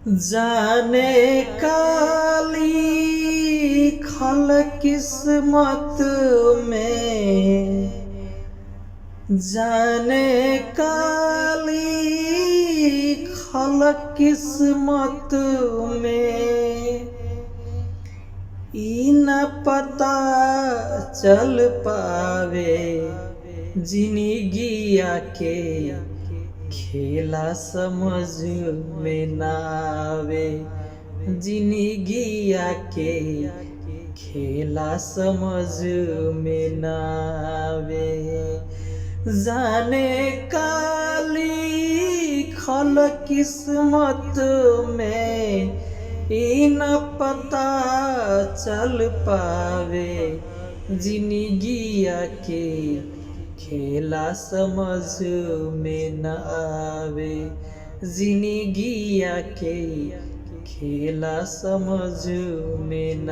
जाने काली खल किस्मत में, जाने काली खल किस्मत में, ई न पता चल पावे जिंदगिया के खेला समझ में ना आवे। जिंदगिया के खेला समझ में ना आवे। जाने काली खल किस्मत में, ई न पता चल पावे जिंदगिया के खेला समझ में न आवे। जिंदगिया के खेला समझ में न